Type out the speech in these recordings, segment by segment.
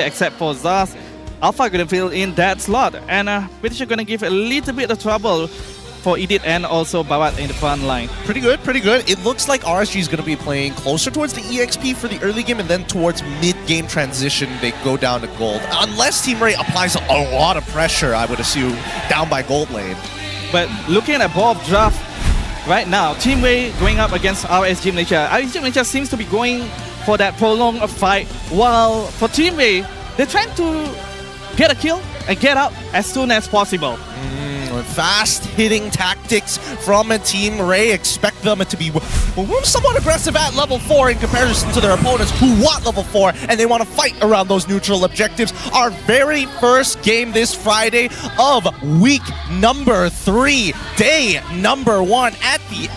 except for Zaz. Alpha gonna fill in that slot, and British are gonna give a little bit of trouble for Edith and also Bawat in the front line. Pretty good, pretty good. It looks like RSG is going to be playing closer towards the EXP for the early game, and then towards mid-game transition, they go down to gold. Unless Team Ray applies a lot of pressure, I would assume, down by gold lane. But looking at both draft right now, Team Ray going up against RSG Malaysia. RSG Malaysia seems to be going for that prolonged fight, while for Team Ray, they're trying to get a kill and get out as soon as possible. Fast-hitting tactics from a Team Ray. Expect them to be somewhat aggressive at level 4 in comparison to their opponents who want level 4 and they want to fight around those neutral objectives. Our very first game this Friday of week number 3, day number 1 at the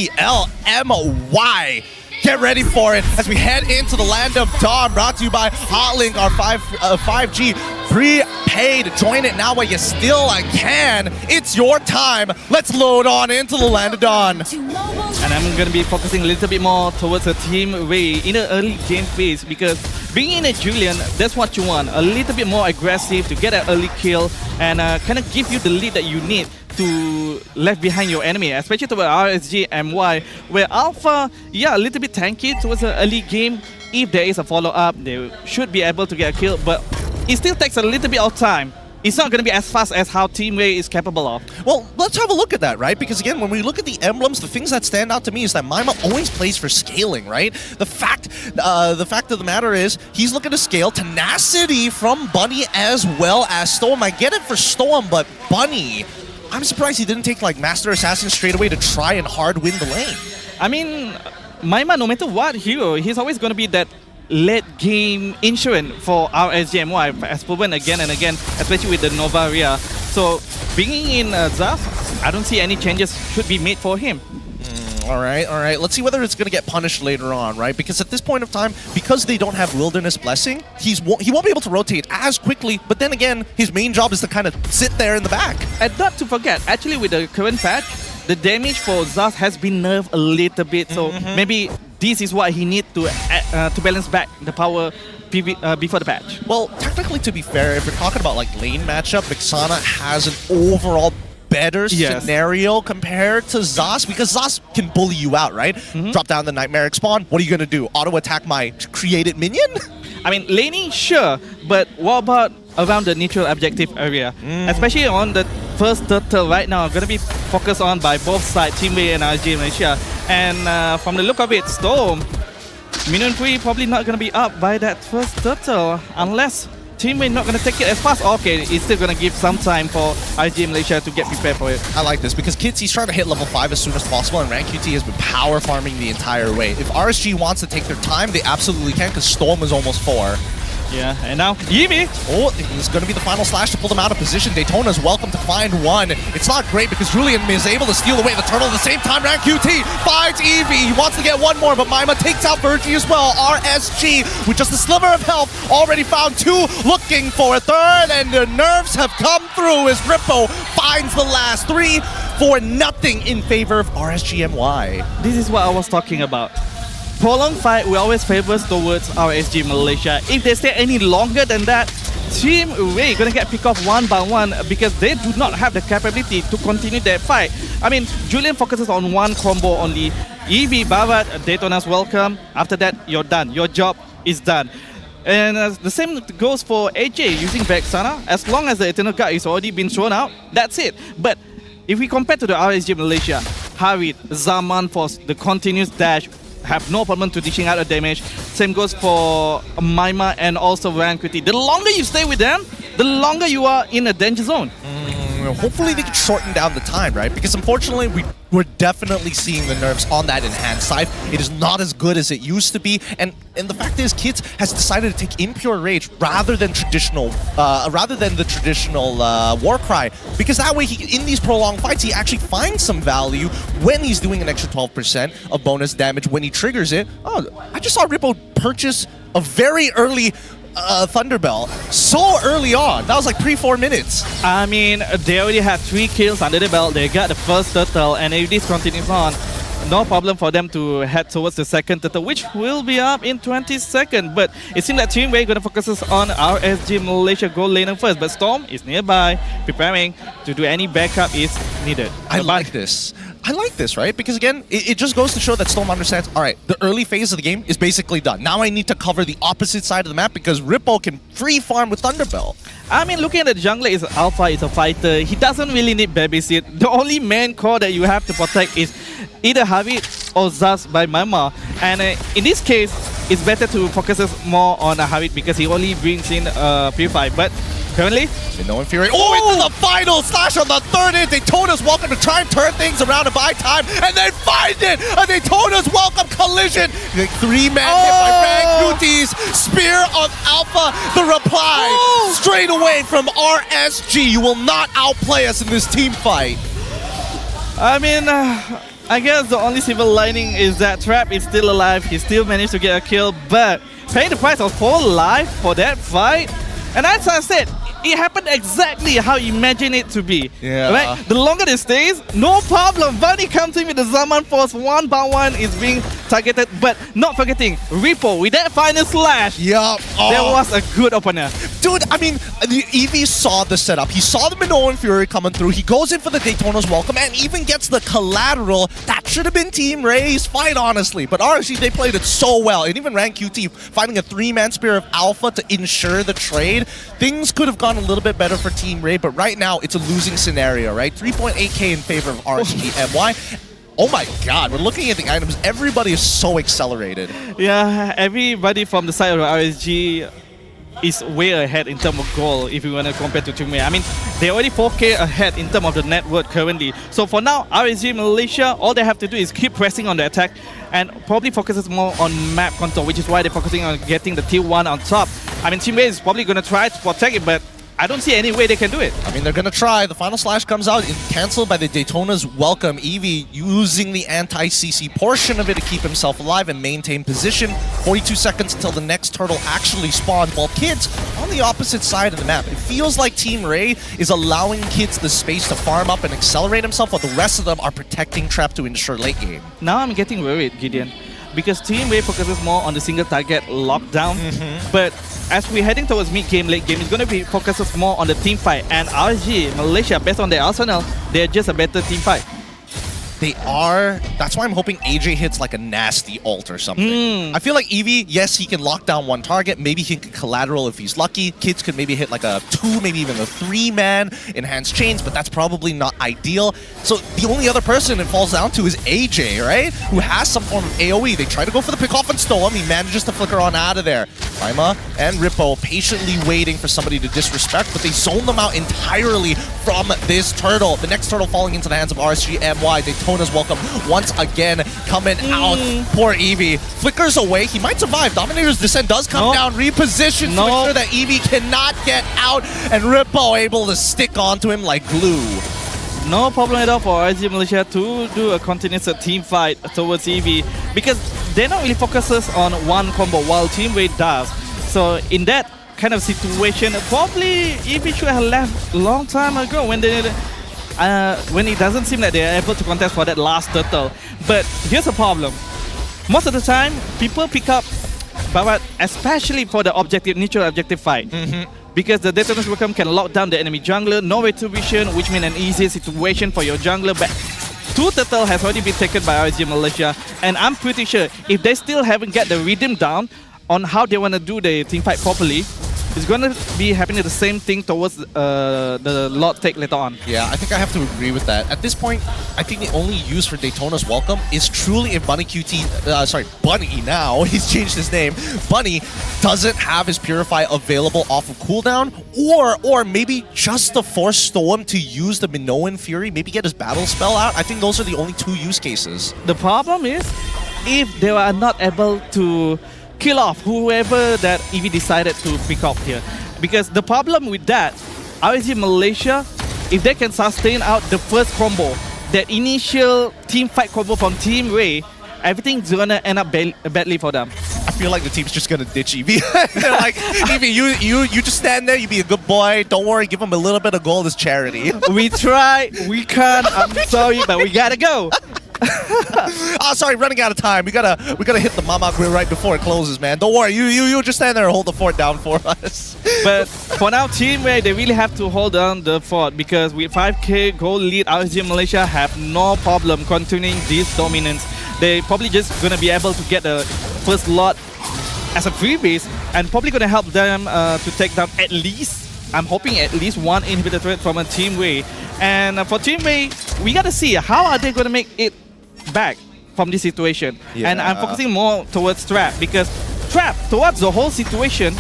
MPLMY. Get ready for it as we head into the land of Dawn, brought to you by Hotlink, our 5G prepaid. Join it now while you still can. It's your time. Let's load on into the land of Dawn. And I'm going to be focusing a little bit more towards the Team Ray in the early game phase, because being in a Julian, that's what you want. A little bit more aggressive to get an early kill and kind of give you the lead that you need to left behind your enemy, especially toward RSG MY, where Alpha, a little bit tanky towards the early game. If there is a follow-up, they should be able to get a kill, but it still takes a little bit of time. It's not going to be as fast as how Team Ray is capable of. Well, let's have a look at that, right? Because again, when we look at the emblems, the things that stand out to me is that Maima always plays for scaling, right? The fact of the matter is, he's looking to scale tenacity from Bunny as well as Storm. I get it for Storm, but Bunny, I'm surprised he didn't take like Master Assassin straight away to try and hard win the lane. I mean, Maima, no matter what hero, he's always going to be that late game insurance for RSGMY, as proven again and again, especially with the Novaria. So bringing in Zaf, I don't see any changes should be made for him. All right. Let's see whether it's going to get punished later on, right? Because at this point of time, because they don't have Wilderness Blessing, he won't be able to rotate as quickly, but then again, his main job is to kind of sit there in the back. And not to forget, actually with the current patch, the damage for Zaf has been nerfed a little bit, so maybe this is what he needs to balance back the power before the patch. Well, technically, to be fair, if you're talking about like lane matchup, Vixana has an overall better scenario compared to Zas, because Zas can bully you out, right? Drop down the Nightmaric Spawn, what are you going to do? Auto-attack my created minion? I mean, laning, sure, but what about around the neutral objective area? Especially on the first turtle right now, going to be focused on by both sides, Team Ray and RG Malaysia. And from the look of it, Storm, minion free probably not going to be up by that first turtle, unless Team Ray not going to take it as fast. Okay, it's still going to give some time for RG Malaysia to get prepared for it. I like this, because Kitsy's trying to hit level 5 as soon as possible, and Rank QT has been power farming the entire way. If RSG wants to take their time, they absolutely can, because Storm is almost 4. Yeah, and now Eevee. Oh, it's going to be the final slash to pull them out of position. Daytona's welcome to find one. It's not great because Julian is able to steal away the turtle at the same time. Rank QT finds Eevee. He wants to get one more, but Maima takes out Virgie as well. RSG, with just a sliver of health, already found 2, looking for a third, and the nerfs have come through as Rippo finds the last 3 for nothing in favor of RSGMY. This is what I was talking about. Prolonged fight will always favors towards RSG Malaysia. If they stay any longer than that, Team Ray gonna get picked off one by one because they do not have the capability to continue their fight. I mean, Julian focuses on one combo only. Eevee, Barat, Daytona's welcome. After that, you're done. Your job is done. And the same goes for AJ using Vexana. As long as the Eternal Guard is already been thrown out, that's it. But if we compare to the RSG Malaysia, Harid, Zaman Force, the continuous dash, have no problem to dishing out a damage. Same goes for Maima and also Ranquity. The longer you stay with them, the longer you are in a danger zone. Hopefully they can shorten down the time, right? Because unfortunately, we're definitely seeing the nerfs on that enhanced side. It is not as good as it used to be, and the fact is, Kids has decided to take Impure Rage rather than the traditional Warcry, because that way, in these prolonged fights, he actually finds some value when he's doing an extra 12% of bonus damage when he triggers it. Oh, I just saw Rippo purchase a very early Thunderbell so early on. That was like pre-4 minutes. I mean, they already have 3 kills under the belt. They got the first turtle, and if this continues on, no problem for them to head towards the second turtle, which will be up in 20 seconds. But it seems like Team Ray going to focus on RSG Malaysia gold laner first. But Storm is nearby, preparing to do any backup is needed. I like this. I like this, right? Because again, it just goes to show that Storm understands, all right, the early phase of the game is basically done. Now I need to cover the opposite side of the map because Rippo can free farm with Thunderbell. I mean, looking at the jungler, is Alpha is a fighter. He doesn't really need babysit. The only main core that you have to protect is either Havid or Zaz by Mama. And in this case, it's better to focus more on Havid because he only brings in Purify. But currently, no Fury. Oh, into the final slash on the third hit. Daytona's welcome to try and turn things around and buy time, and they find it. A Daytona's welcome collision. The three-man hit by Rankutis. Spear of Alpha. The reply straight away from RSG. You will not outplay us in this team fight. I mean, I guess the only silver lining is that Trap is still alive. He still managed to get a kill, but paying the price of 4 life for that fight. And as I said, it happened exactly how you imagine it to be. Yeah. Right? The longer it stays, no problem. Bunny comes in with the Zaman Force. 1/1 is being targeted, but not forgetting Rippo with that final slash. Yup. That was a good opener. Dude, I mean, the EV saw the setup. He saw the Minoan Fury coming through. He goes in for the Daytona's welcome and even gets the collateral. That should have been Team Ray's fight, honestly. But RSG, they played it so well. And even RanQT finding a 3-man Spear of Alpha to ensure the trade. Things could have gone a little bit better for Team Ray, but right now it's a losing scenario, right? 3.8k in favor of RSG MY. Oh my god, we're looking at the items. Everybody is so accelerated. Yeah, everybody from the side of RSG is way ahead in terms of gold if you want to compare to Team Ray. I mean, they're already 4k ahead in terms of the net worth currently. So for now, RSG Malaysia, all they have to do is keep pressing on the attack and probably focuses more on map control, which is why they're focusing on getting the tier 1 on top. I mean, Team Ray is probably going to try to protect it, but I don't see any way they can do it. I mean, they're going to try. The final slash comes out, cancelled by the Daytona's welcome. Eevee using the anti-CC portion of it to keep himself alive and maintain position. 42 seconds until the next turtle actually spawns, while Kids on the opposite side of the map. It feels like Team Ray is allowing Kids the space to farm up and accelerate himself, while the rest of them are protecting Trap to ensure late game. Now I'm getting worried, Gideon, because Team Ray focuses more on the single target lockdown, but as we're heading towards mid-game, late game, it's going to be focuses more on the team fight. And RSG, Malaysia, based on their arsenal, they're just a better team fight. They are. That's why I'm hoping AJ hits like a nasty ult or something. I feel like Eevee, yes, he can lock down one target. Maybe he can collateral if he's lucky. Kids could maybe hit like a 2, maybe even a 3-man enhanced chains, but that's probably not ideal. So the only other person it falls down to is AJ, right? Who has some form of AoE. They try to go for the pick off and Storm. He manages to flicker on out of there. Paima and Rippo patiently waiting for somebody to disrespect, but they zone them out entirely from this turtle. The next turtle falling into the hands of RSG MY. Daytona's welcome once again coming out. Poor Eevee. Flickers away. He might survive. Dominator's Descent does come down. Reposition to ensure that Eevee cannot get out. And Rippo able to stick onto him like glue. No problem at all for RSG Malaysia to do a continuous team fight towards Eevee, because they're not really focuses on one combo while Team Ray does. So in that kind of situation, probably Eevee should have left a long time ago when it doesn't seem like they're able to contest for that last turtle. But here's a problem. Most of the time, people pick up Babat, especially for the objective, neutral objective fight. Because the Daytona's welcome can lock down the enemy jungler, no retribution, which means an easy situation for your jungler. But 2 turtle has already been taken by RSG Malaysia, and I'm pretty sure if they still haven't got the rhythm down on how they want to do the team fight properly, it's going to be happening the same thing towards the Lord take later on. Yeah, I think I have to agree with that. At this point, I think the only use for Daytona's welcome is truly if Bunny now, he's changed his name, Bunny doesn't have his Purify available off of cooldown, or maybe just to force Storm to use the Minoan Fury, maybe get his battle spell out. I think those are the only 2 use cases. The problem is, if they are not able to kill off whoever that Eevee decided to pick up here. Because the problem with that, RSG Malaysia, if they can sustain out the first combo, that initial team fight combo from Team Ray, everything's gonna end up badly for them. I feel like the team's just gonna ditch Eevee. They're like, Eevee, you just stand there, you be a good boy, don't worry, give him a little bit of gold as charity. We tried, we can't, I'm sorry, but we gotta go. Sorry, running out of time. We gotta hit the Mama Grill right before it closes, man. Don't worry, you just stand there and hold the fort down for us. But for now, Team Ray, they really have to hold on the fort because with 5k goal lead, RSG Malaysia have no problem continuing this dominance. They probably just gonna be able to get the first lot as a freebase and probably gonna help them to take down at least, I'm hoping at least one inhibitor threat from a Team Ray. And for Team Ray, we gotta see how are they gonna make it back from this situation. Yeah. And I'm focusing more towards Trap because Trap, towards the whole situation,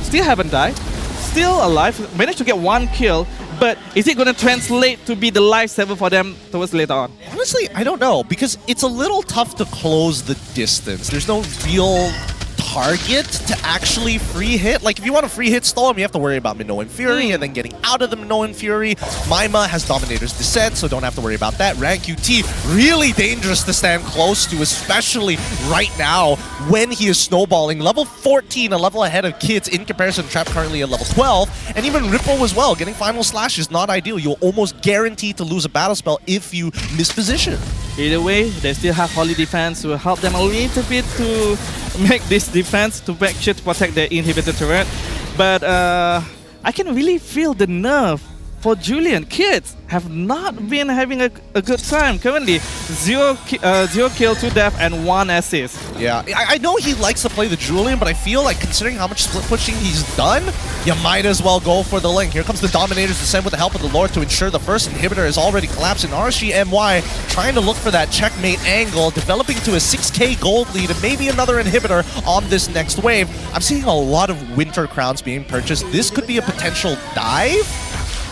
still haven't died, still alive, managed to get one kill, but is it going to translate to be the lifesaver for them towards later on? Honestly, I don't know, because it's a little tough to close the distance. There's no real target to actually free hit. Like, if you want to free hit Storm, you have to worry about Minoan Fury and then getting out of the Minoan Fury. Mima has Dominator's Descent, so don't have to worry about that. Rank QT, really dangerous to stand close to, especially right now when he is snowballing. Level 14, a level ahead of Kids in comparison to Trap currently at level 12. And even Ripple as well. Getting Final Slash is not ideal. You'll almost guarantee to lose a battle spell if you miss position. Either way, they still have Holy Defense to help them a little bit to make this defense to make sure to protect their inhibitor turret. But I can really feel the nerve for Julian. Kids have not been having a good time currently. Zero kill, 2 death, and 1 assist. Yeah, I know he likes to play the Julian, but I feel like considering how much split pushing he's done, you might as well go for the link. Here comes the Dominator's Descent with the help of the Lord to ensure the first inhibitor is already collapsing. RSGMY trying to look for that checkmate angle, developing to a 6k gold lead and maybe another inhibitor on this next wave. I'm seeing a lot of Winter Crowns being purchased. This could be a potential dive.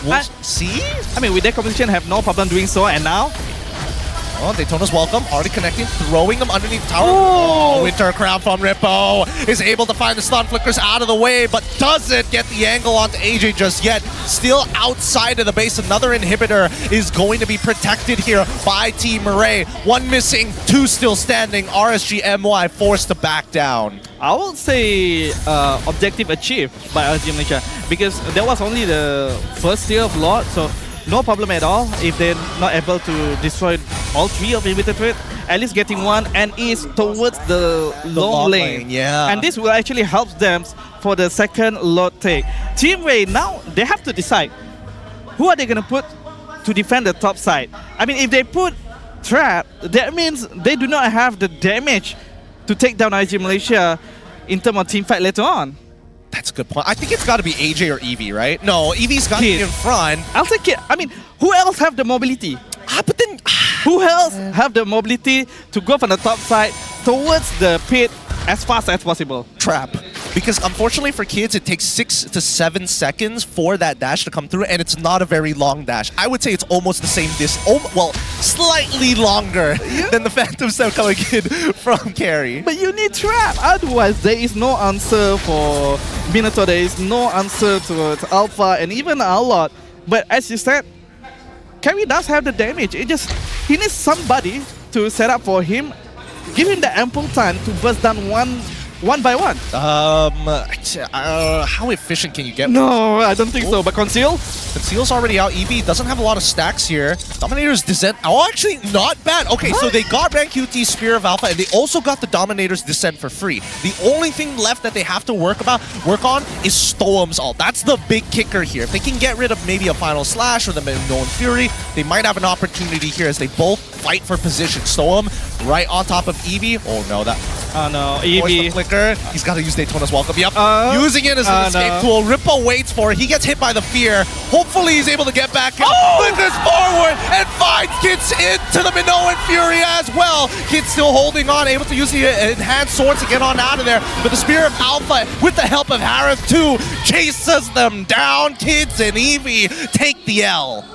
We'll see? I mean, with their competition, have no problem doing so, and now? Oh, Daytona's welcome, already connecting, throwing them underneath the tower. Oh! Oh, Winter Crown from Rippo is able to find the stun flickers out of the way, but doesn't get the angle onto AJ just yet. Still outside of the base, another inhibitor is going to be protected here by Team Murray. 1 missing, 2 still standing. RSGMY forced to back down. I would say objective achieved by RSG Malaysia because there was only the first tier of Lord, so no problem at all if they're not able to destroy all 3 of inhibitor threat. At least getting 1 and is towards the long lane. Yeah. And this will actually help them for the second Lord take. Team Ray, now they have to decide who are they going to put to defend the top side. I mean, if they put Trap, that means they do not have the damage to take down RSG Malaysia in terms of team fight later on. That's a good point. I think it's got to be AJ or Eevee, right? No, Eevee's got to be in front. I'll take it. I mean, who else have the mobility? But then... Who else have the mobility to go from the top side towards the pit as fast as possible? Trap. Because unfortunately for Kids, it takes 6 to 7 seconds for that dash to come through, and it's not a very long dash. I would say it's almost the same distance. Well, slightly longer than the Phantom Step coming in from Carry. But you need Trap. Otherwise, there is no answer for Minotaur. There is no answer to Alpha and even Outlaw. But as you said, Carry does have the damage. He needs somebody to set up for him, give him the ample time to burst down one by one. How efficient can you get? No, I don't think so. But Conceal? Conceal's already out. Eevee doesn't have a lot of stacks here. Dominator's Descent. Oh, actually, not bad. Okay, so they got Rank QT Spear of Alpha, and they also got the Dominator's Descent for free. The only thing left that they have to work on is Stoem's ult. That's the big kicker here. If they can get rid of maybe a Final Slash or the Minoan Fury, they might have an opportunity here as they both fight for position. Stoem right on top of Eevee. Oh no, Oh no, Eevee. Flicker. He's got to use Daytona's welcome. Yep. Using it as an escape tool. Ripple waits for it. He gets hit by the fear. Hopefully he's able to get back up. Flickers forward and finds Kids into the Minoan Fury as well. Kids still holding on, able to use the enhanced sword to get on out of there. But the Spear of Alpha, with the help of Harith too, chases them down. Kids and Eevee take the L.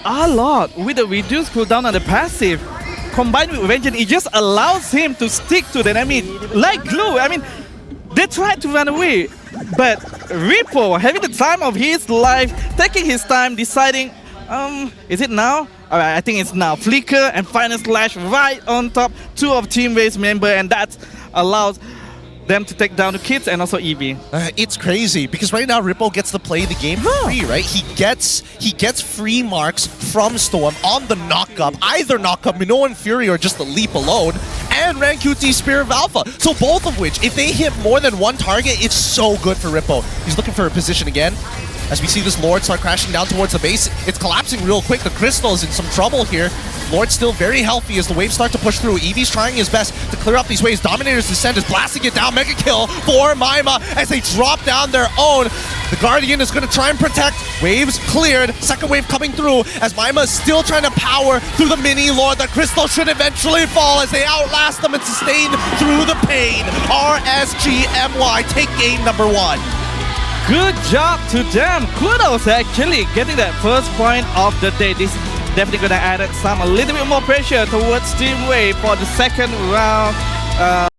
A lot with a reduced cooldown on the passive. Combined with Vengeance, it just allows him to stick to the enemy like glue. I mean, they tried to run away, but Ripple, having the time of his life, taking his time, deciding, is it now? Alright, I think it's now. Flicker and Final Slash right on top, 2 of Team Ray's member, and that allows them to take down the kids and also Eevee. It's crazy because right now Rippo gets to play the game for free, right? He gets free marks from Storm on the knockup, either knockup, Minoan Fury, or just the leap alone, and Rank QT Spear of Alpha. So both of which, if they hit more than one target, it's so good for Rippo. He's looking for a position again. As we see this Lord start crashing down towards the base, it's collapsing real quick. The Crystal is in some trouble here. Lord's still very healthy as the waves start to push through. Eevee's trying his best to clear up these waves. Dominator's Descent is blasting it down. Mega kill for Maima as they drop down their own. The Guardian is going to try and protect. Waves cleared. Second wave coming through as Maima is still trying to power through the mini Lord. The Crystal should eventually fall as they outlast them and sustain through the pain. RSGMY take game number 1. Good job to them. Kudos actually getting that first point of the day. This is definitely going to add a little bit more pressure towards Team Wei for the second round.